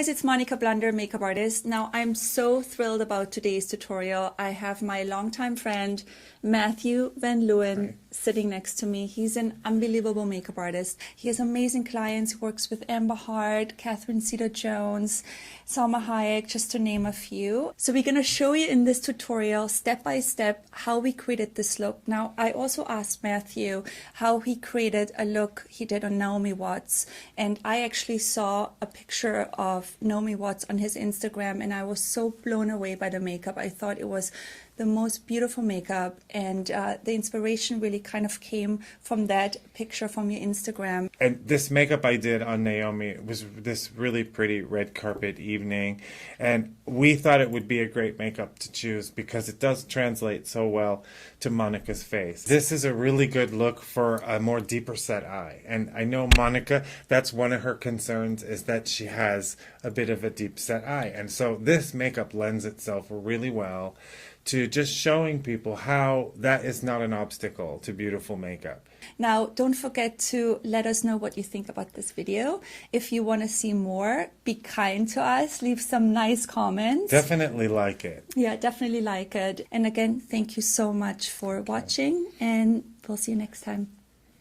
it's Monica Blunder, makeup artist. Now, I'm so thrilled about today's tutorial. I have my longtime friend, Matthew Van Leeuwen, sitting next to me. He's an unbelievable makeup artist. He has amazing clients. He works with Amber Hart, Catherine Zeta-Jones, Salma Hayek, just to name a few. So we're going to show you in this tutorial, step by step, how we created this look. Now, I also asked Matthew how he created a look he did on Naomi Watts. And I actually saw a picture of Naomi Watts on his Instagram, and I was so blown away by the makeup. I thought it was the most beautiful makeup, and the inspiration really kind of came from that picture from your Instagram. And this makeup I did on Naomi was this really pretty red carpet evening, and we thought it would be a great makeup to choose because it does translate so well to Monica's face. This is a really good look for a more deeper set eye, and I know Monica, that's one of her concerns, is that she has a bit of a deep set eye, and so this makeup lends itself really well to just showing people how that is not an obstacle to beautiful makeup. Now, don't forget to let us know what you think about this video. If you want to see more, be kind to us, leave some nice comments. Definitely like it. Yeah, definitely like it. And again, thank you so much for watching, and we'll see you next time.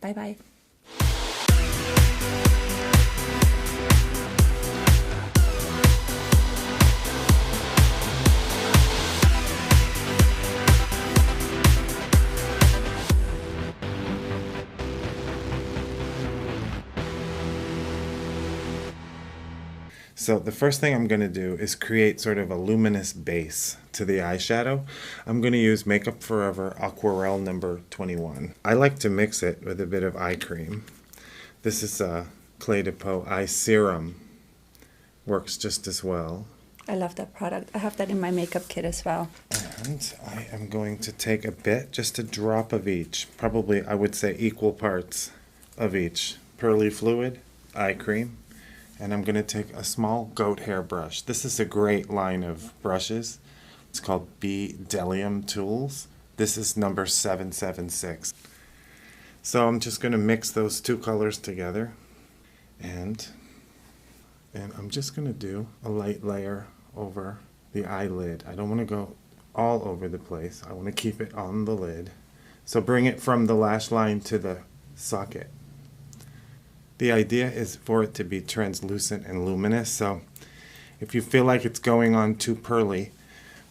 Bye-bye. So the first thing I'm going to do is create sort of a luminous base to the eyeshadow. I'm going to use Makeup Forever Aquarelle number 21. I like to mix it with a bit of eye cream. This is a Clé de Peau eye serum. Works just as well. I love that product. I have that in my makeup kit as well. And I am going to take a bit, just a drop of each. Probably, I would say, equal parts of each. Pearly fluid, eye cream. And I'm going to take a small goat hair brush. This is a great line of brushes. It's called B Delium Tools. This is number 776. So I'm just going to mix those two colors together. And I'm just going to do a light layer over the eyelid. I don't want to go all over the place. I want to keep it on the lid. So bring it from the lash line to the socket. The idea is for it to be translucent and luminous, so if you feel like it's going on too pearly,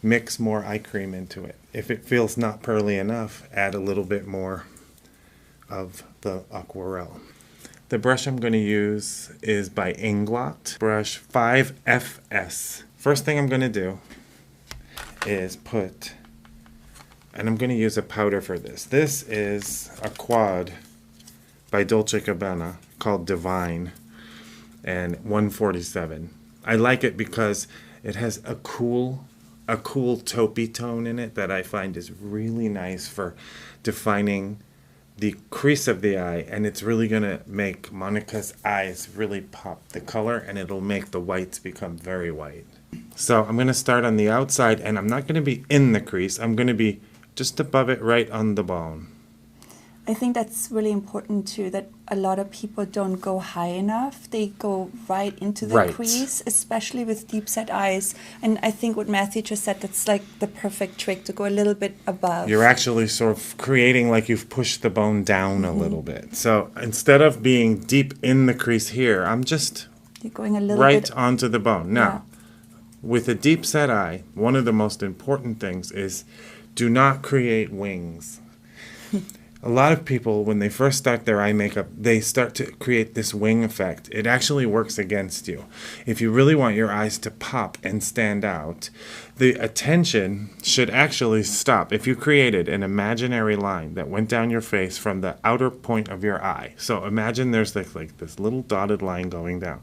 mix more eye cream into it. If it feels not pearly enough, add a little bit more of the Aquarelle. The brush I'm going to use is by Inglot, brush 5FS. First thing I'm going to do is and I'm going to use a powder for this. This is a quad by Dolce & Gabbana called Divine, and 147. I like it because it has a cool taupey tone in it that I find is really nice for defining the crease of the eye, and it's really going to make Monica's eyes really pop the color, and it'll make the whites become very white. So I'm going to start on the outside, and I'm not going to be in the crease. I'm going to be just above it, right on the bone. I think that's really important too, that a lot of people don't go high enough. They go right into the crease, especially with deep set eyes. And I think what Matthew just said, that's like the perfect trick, to go a little bit above. You're actually sort of creating like you've pushed the bone down a little bit. So instead of being deep in the crease here, I'm just You're going a little right bit onto the bone. Now, with a deep set eye, one of the most important things is do not create wings. A lot of people, when they first start their eye makeup, they start to create this wing effect. It actually works against you. If you really want your eyes to pop and stand out, the attention should actually stop. If you created an imaginary line that went down your face from the outer point of your eye, so imagine there's like this little dotted line going down.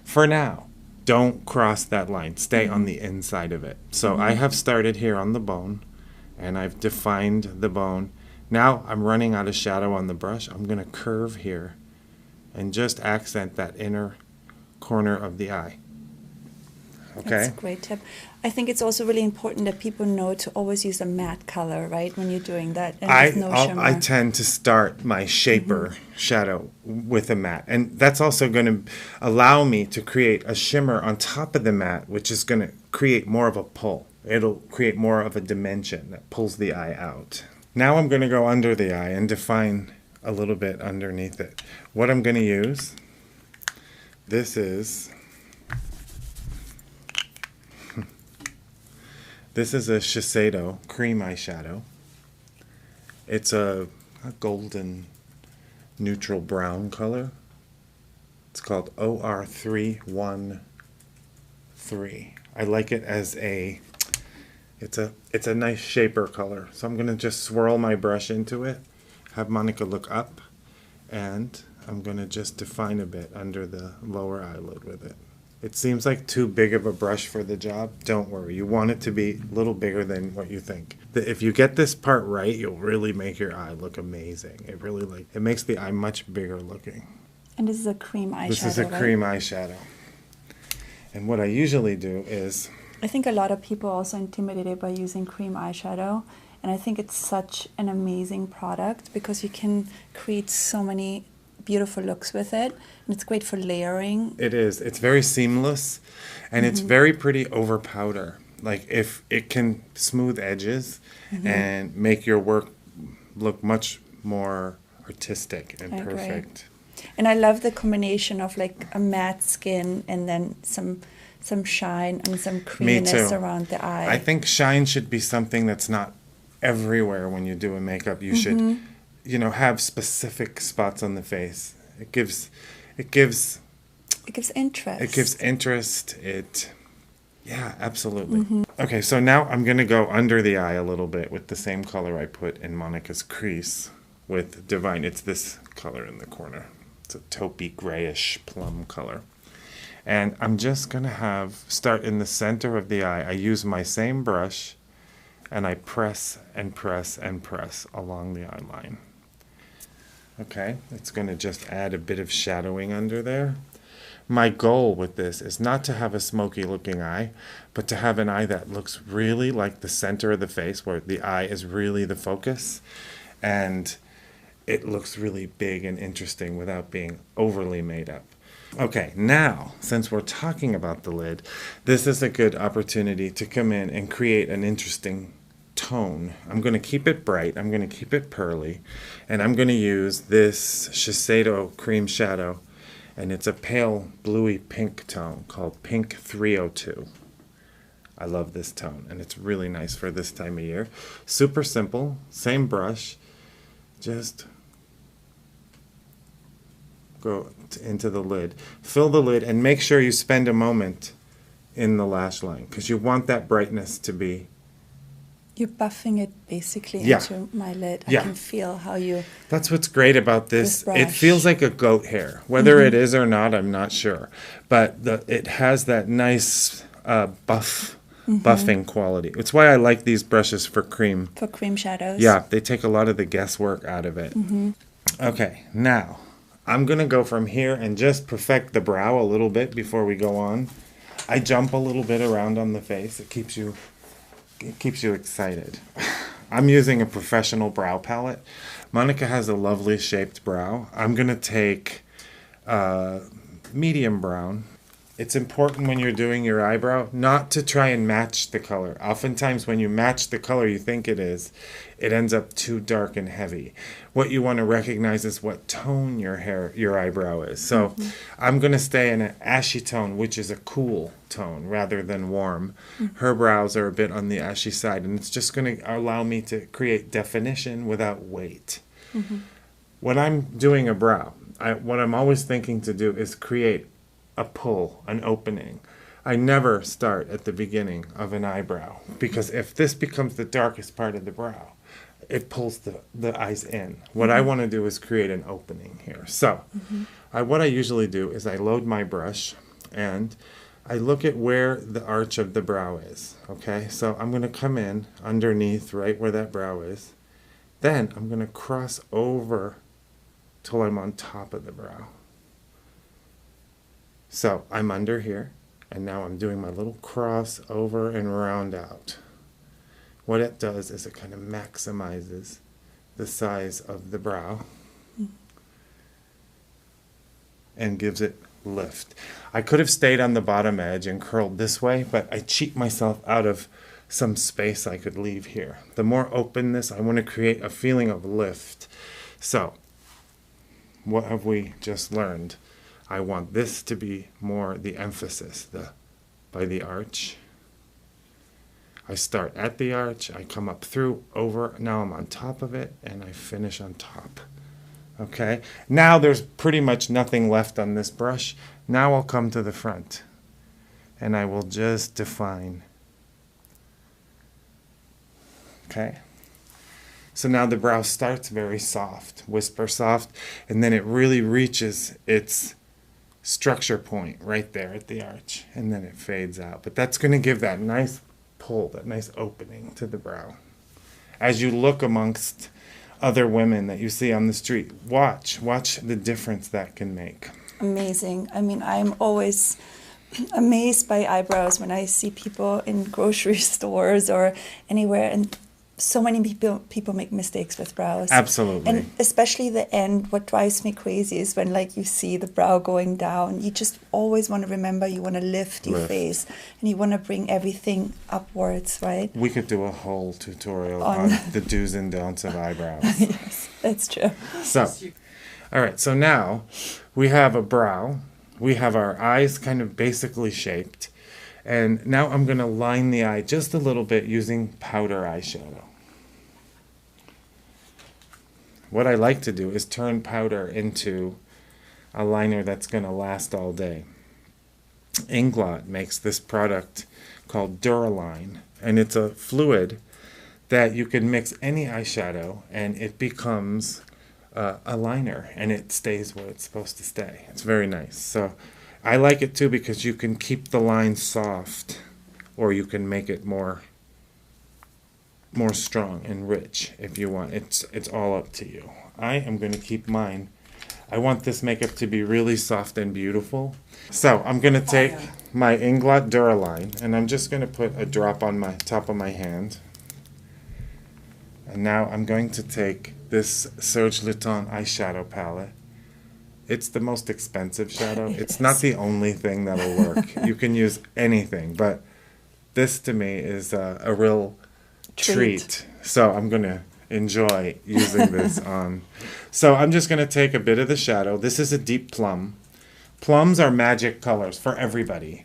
For now, don't cross that line. Stay on the inside of it. So I have started here on the bone, and I've defined the bone. Now I'm running out of shadow on the brush. I'm going to curve here and just accent that inner corner of the eye. okay? That's a great tip. I think it's also really important that people know to always use a matte color, right, when you're doing that, and with no shimmer. I tend to start my shaper shadow with a matte, and that's also going to allow me to create a shimmer on top of the matte, which is going to create more of a pull. It'll create more of a dimension that pulls the eye out. Now I'm going to go under the eye and define a little bit underneath it. What I'm going to use, this is a Shiseido cream eyeshadow. It's a golden neutral brown color. It's called OR313. I like it as it's a nice shaper color. So I'm going to just swirl my brush into it, have Monica look up, and I'm going to just define a bit under the lower eyelid with it. It seems like too big of a brush for the job. Don't worry. You want it to be a little bigger than what you think. If you get this part right, you'll really make your eye look amazing. It makes the eye much bigger looking. And this is a cream eyeshadow, This is a cream eyeshadow. And what I usually do is... I think a lot of people are also intimidated by using cream eyeshadow. And I think it's such an amazing product because you can create so many beautiful looks with it, and it's great for layering. It is. It's very seamless, and it's very pretty over powder. Like, if it can smooth edges and make your work look much more artistic and perfect. And I love the combination of like a matte skin and then some shine and some creaminess around the eye. I think shine should be something that's not everywhere when you do a makeup. You should, have specific spots on the face. It gives interest. It gives interest. Yeah, absolutely. Okay, so now I'm going to go under the eye a little bit with the same color I put in Monica's crease with Divine. It's this color in the corner. It's a taupey grayish plum color. And I'm just going to start in the center of the eye. I use my same brush, and I press and press and press along the eye line. Okay, it's going to just add a bit of shadowing under there. My goal with this is not to have a smoky looking eye, but to have an eye that looks really like the center of the face, where the eye is really the focus, and it looks really big and interesting without being overly made up. Okay, now, since we're talking about the lid, this is a good opportunity to come in and create an interesting tone. I'm going to keep it bright, I'm going to keep it pearly, and I'm going to use this Shiseido cream shadow, and it's a pale bluey pink tone called Pink 302. I love this tone, and it's really nice for this time of year. Super simple, same brush, just go into the lid, fill the lid, and make sure you spend a moment in the lash line, because you want that brightness to be... You're buffing it basically into my lid. I can feel how you... That's what's great about this. It feels like a goat hair. Whether it is or not, I'm not sure. But it has that nice buffing quality. It's why I like these brushes for cream. For cream shadows. Yeah, they take a lot of the guesswork out of it. Okay, now I'm going to go from here and just perfect the brow a little bit before we go on. I jump a little bit around on the face. It keeps you excited. I'm using a professional brow palette. Monica has a lovely shaped brow. I'm going to take medium brown. It's important when you're doing your eyebrow not to try and match the color. Oftentimes when you match the color you think it is, it ends up too dark and heavy. What you want to recognize is what tone your eyebrow is. So I'm going to stay in an ashy tone, which is a cool tone rather than warm. Her brows are a bit on the ashy side, and it's just going to allow me to create definition without weight. When I'm doing a brow, what I'm always thinking to do is create a pull, an opening. I never start at the beginning of an eyebrow, because if this becomes the darkest part of the brow, it pulls the eyes in. What I want to do is create an opening here. So what I usually do is I load my brush and I look at where the arch of the brow is. Okay, so I'm going to come in underneath right where that brow is. Then I'm going to cross over till I'm on top of the brow. So I'm under here, And now I'm doing my little cross over and round out. What it does is it kind of maximizes the size of the brow and gives it lift. I could have stayed on the bottom edge and curled this way, but I cheat myself out of some space I could leave here. The more openness, I want to create a feeling of lift. So, what have we just learned? I want this to be more the emphasis, by the arch. I start at the arch, I come up through, over, now I'm on top of it, and I finish on top. Okay, now there's pretty much nothing left on this brush. Now I'll come to the front, and I will just define. Okay, so now the brow starts very soft, whisper soft, and then it really reaches its structure point right there at the arch, and then it fades out. But that's going to give that nice pull, that nice opening to the brow. As you look amongst other women that you see on the street, watch the difference that can make. Amazing. I mean, I'm always amazed by eyebrows when I see people in grocery stores or anywhere, and so many people make mistakes with brows. Absolutely. And especially the end, what drives me crazy is when like you see the brow going down. You just always want to remember you want to lift your face and you want to bring everything upwards, right? We could do a whole tutorial on the do's and don'ts of eyebrows. Yes, that's true. So, all right, so now we have a brow. We have our eyes kind of basically shaped. And now I'm going to line the eye just a little bit using powder eyeshadow. What I like to do is turn powder into a liner that's going to last all day. Inglot makes this product called Duraline, and it's a fluid that you can mix any eyeshadow and it becomes a liner, and it stays where it's supposed to stay. It's very nice. So I like it too because you can keep the line soft, or you can make it more strong and rich if you want. It's all up to you. I am going to keep mine. I want this makeup to be really soft and beautiful. So I'm going to take my Inglot Duraline, and I'm just going to put a drop on my top of my hand. And now I'm going to take this Serge Lutens eyeshadow palette. It's the most expensive shadow. It's not the only thing that'll work. You can use anything, but this to me is a real treat. So I'm going to enjoy using this on. So I'm just going to take a bit of the shadow. This is a deep plum. Plums are magic colors for everybody.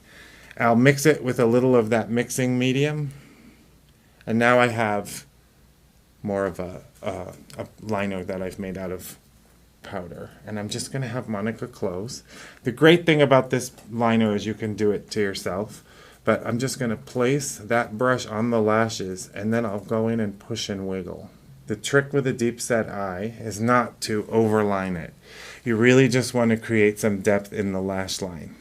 I'll mix it with a little of that mixing medium. And now I have more of a liner that I've made out of powder. And I'm just going to have Monica close. The great thing about this liner is you can do it to yourself. But I'm just going to place that brush on the lashes, and then I'll go in and push and wiggle. The trick with a deep set eye is not to overline it. You really just want to create some depth in the lash line.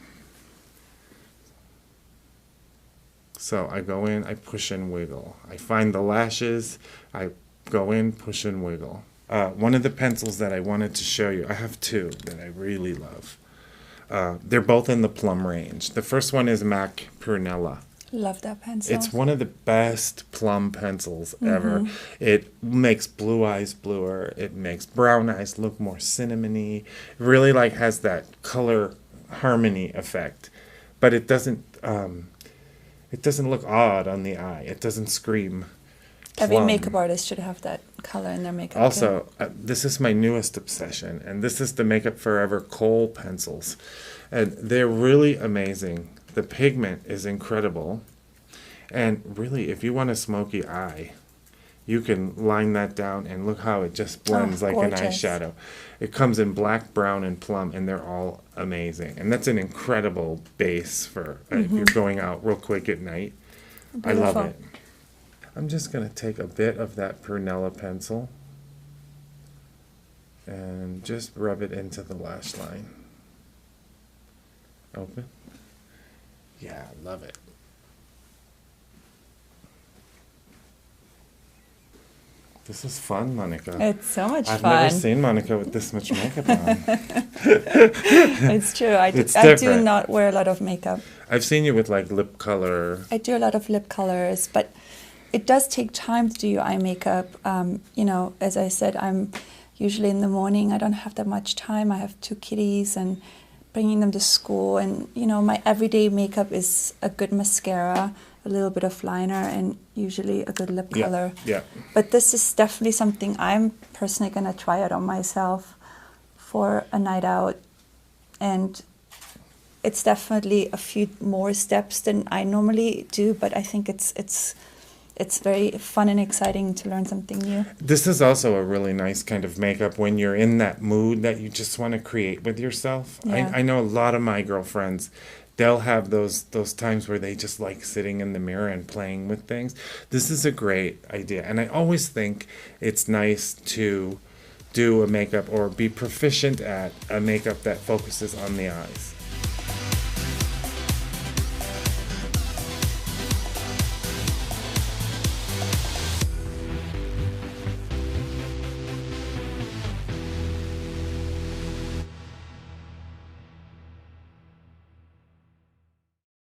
So I go in, I push and wiggle. I find the lashes, I go in, push and wiggle. One of the pencils that I wanted to show you, I have two that I really love. They're both in the plum range. The first one is MAC Prunella. Love that pencil. It's one of the best plum pencils ever. It makes blue eyes bluer. It makes brown eyes look more cinnamony. It really like has that color harmony effect, but it doesn't look odd on the eye. It doesn't scream plum. Every makeup artist should have that color in their makeup. Also, this is my newest obsession, and this is the Makeup Forever Kohl pencils. And they're really amazing. The pigment is incredible. And really, if you want a smoky eye, you can line that down and look how it just blends like gorgeous. an eyeshadow. It comes in black, brown, and plum, and they're all amazing. And that's an incredible base for if you're going out real quick at night. Beautiful. I love it. I'm just going to take a bit of that Prunella pencil and just rub it into the lash line. Open. Yeah, I love it. This is fun, Monica. It's so much I've fun. never seen Monica with this much makeup on. It's true. I It's do different. not wear a lot of makeup. I've seen you with like lip color. I do a lot of lip colors, but it does take time to do your eye makeup. You know, as I said, I'm usually in the morning. I don't have that much time. I have 2 kitties and bringing them to school. And, you know, my everyday makeup is a good mascara, a little bit of liner, and usually a good lip color. Yeah. But this is definitely something I'm personally going to try out on myself for a night out. And it's definitely a few more steps than I normally do, but I think it's very fun and exciting to learn something new. This is also a really nice kind of makeup when you're in that mood that you just want to create with yourself. Yeah. I know a lot of my girlfriends, they'll have those times where they just like sitting in the mirror and playing with things. This is a great idea. And I always think it's nice to do a makeup or be proficient at a makeup that focuses on the eyes.